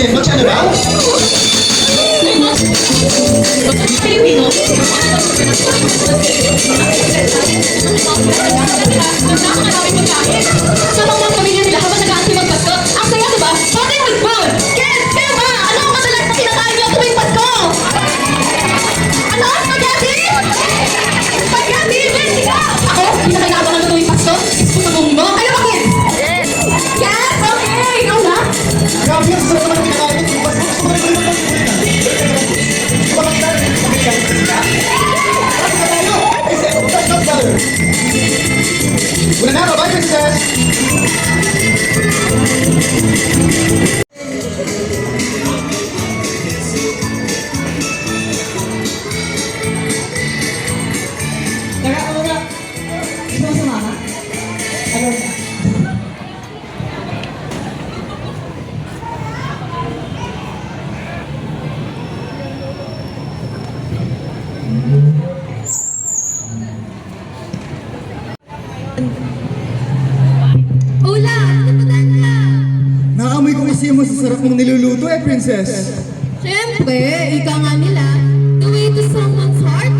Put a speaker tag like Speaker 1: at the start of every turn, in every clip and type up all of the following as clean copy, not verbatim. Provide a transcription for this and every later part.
Speaker 1: Noche ano daw?
Speaker 2: Pilipino. Sa mga pamilya nila habang nag-aantay magpasko. Ang saya, diba? Pati yung food! Ken! Kaya ba? Ano ang madalas na kinakain niyo tuwing Pasko? Ano? Spaghetti? Spaghetti! Benji ka! Ako? Pinakainabang na tuwing Pasko? Puto bumbo? Ano bakit? Yes! Okay! Ikaw na?
Speaker 1: Grabe yung sarap naman kinakain ko. Una na, bye princess!
Speaker 2: Tara, Ola. Gusto mo sumama? Ayaw na. Ola! Napadan ka!
Speaker 1: Naamoy ko kasi mo sa sarap mong niluluto princess.
Speaker 2: Siyempre, ika nga nila, the way to someone's heart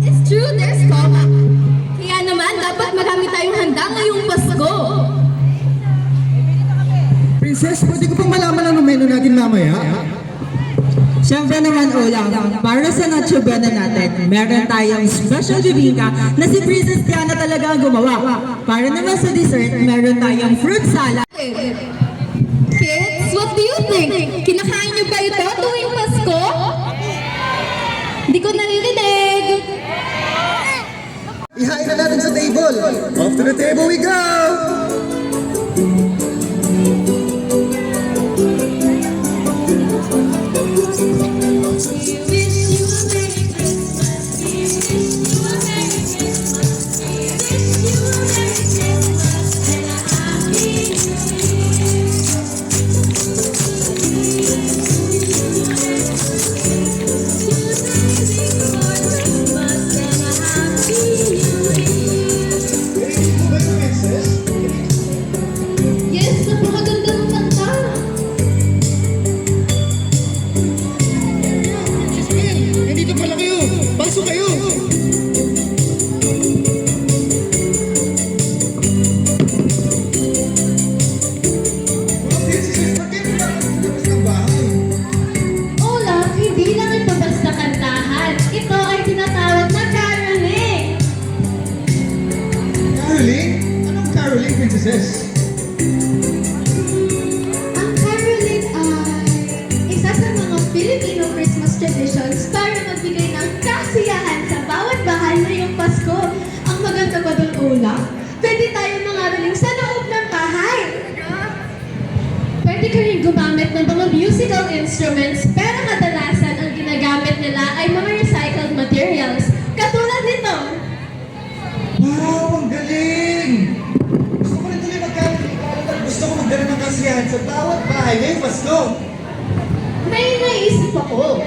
Speaker 2: is through their stomach. Kaya naman, dapat marami tayong handa ngayong Pasko.
Speaker 1: Princess, pwede ko pang malaman ang menu natin mamaya?
Speaker 3: Siyempre naman, Olang, para sa Noche Buena natin, meron tayong special bibingka na si Princess Diana talaga ang gumawa. Para naman sa dessert, meron tayong fruit salad.
Speaker 2: Kids, what do you think? Kinakain niyo ba ito tuwing Pasko? Hindi ko naririnig.
Speaker 1: Ihain na natin sa table. Off to the table we go!
Speaker 2: Yes, napakaganda ng kanta.
Speaker 1: Nandito pala kayo! Pasok kayo!
Speaker 2: Ola, hindi lang ito basta kantahan. Ito ay tinatawag na caroling.
Speaker 1: Caroling? Anong caroling, princess?
Speaker 2: Ang caroling ay isa sa mga Filipino Christmas traditions para magbigay ng kasiyahan sa bawat bahay ngayong Pasko. Ang maganda ba doon, Ola? Pwede tayo mangaroling sa loob ng bahay. Pwede ka rin gumamit ng mga musical instruments, pero kadalasan ang ginagamit nila ay mga recycled materials. Katulad nito.
Speaker 1: Wow, ang galing! Gusto ko rin tuloy mag-caroling. Gusto ko magdala ng kasiyahan sa bawat bahay ngayong Pasko.
Speaker 2: May naisip ako.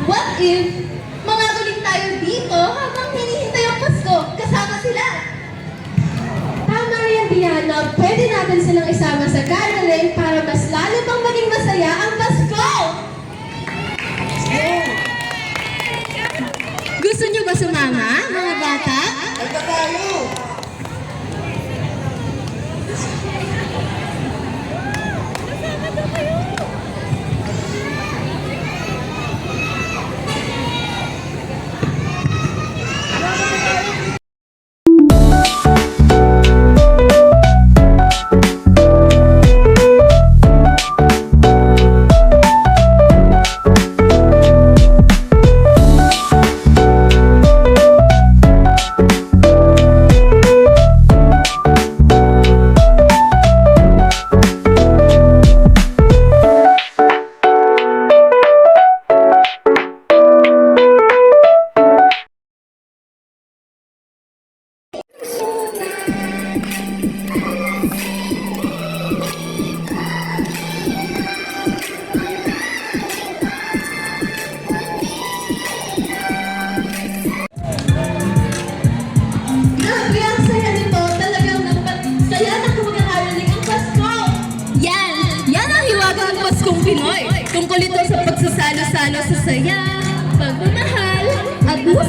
Speaker 2: What if mangaroling tayo dito habang hinihintay ang Pasko kasama sila? Tama yan, Diana. Pwede natin silang isama sa caroling para mas lalo pang maging masaya ang Pasko! Gusto niyo ba sumama, mga bata?
Speaker 1: Kanta tayo!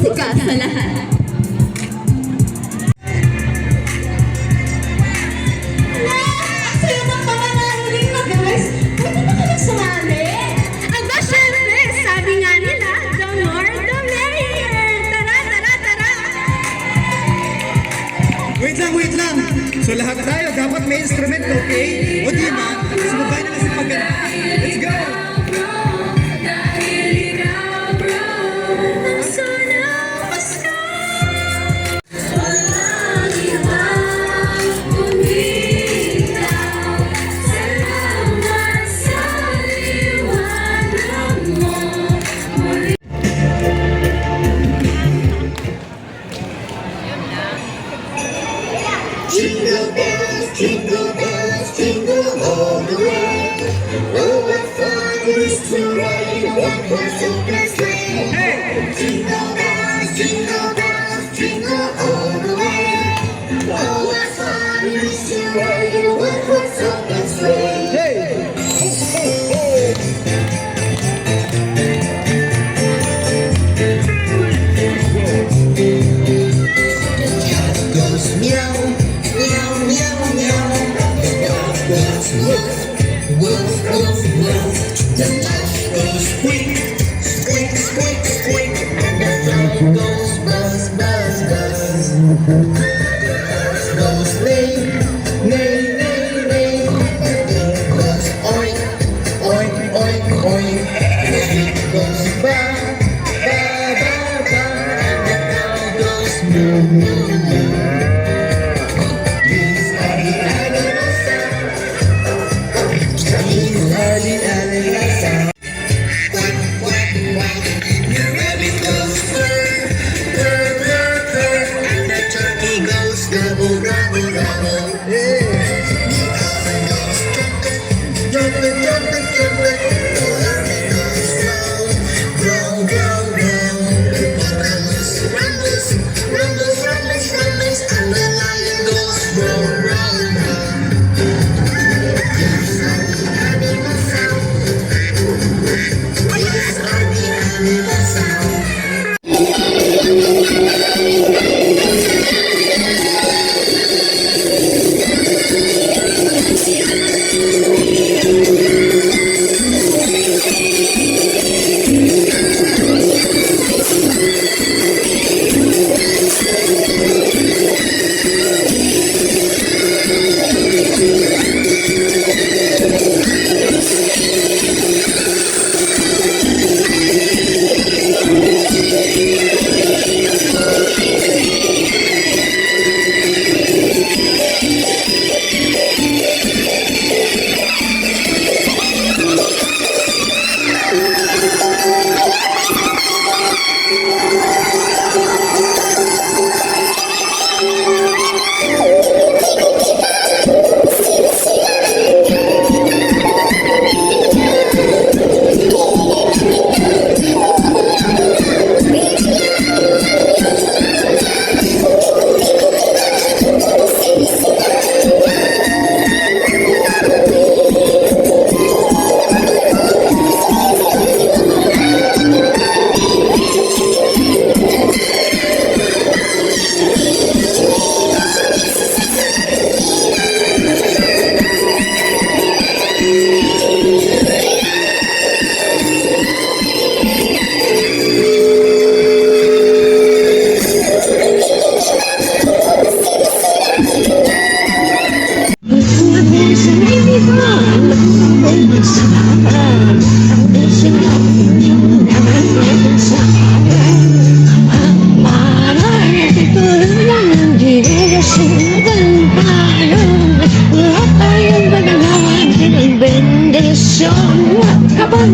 Speaker 2: sikat sa lahat. Ang saya ng pananahiling mo, guys. Pwede ba kayo sumali? Aba, syempre, sabi nga nila, the more the merrier. Tara, tara, tara.
Speaker 1: Wait lang. So lahat tayo, dapat may instrument, okay? O di ba? Sumabay na kasi pagkanta. Let's go!
Speaker 4: Jingle bells, jingle all the way. Oh, what fun it is to ride in a one-horse open sleigh. Jingle bells, jingle all the way. Oh, what fun it is to ride in a one-horse open sleigh.
Speaker 1: Hey!
Speaker 4: Goes meow, meow, meow, meow. The dog goes woof, woof, woof, woof. The mouse goes squeak, squeak, squeak, squeak. And the frog goes buzz, buzz, buzz. Goes neigh, neigh, neigh, neigh. The pig goes oink, oink, oink, oink. The pig goes ba, ba, ba, ba. And the cow goes moo, moo, moo. These are the animal sounds. These are the animal sounds. Quack, quack, quack. The rabbit goes purr, purr, purr, purr. And the turkey goes gobble, gobble, gobble. The oven goes trumpet, trumpet, trumpet, trumpet. The llama goes growl, growl, growl, growl. The papa goes rumbles, rumbles, rumbles, rumbles. And the lion goes roar, roar, roar. These are the animal sounds. These are the animal sounds. Kapag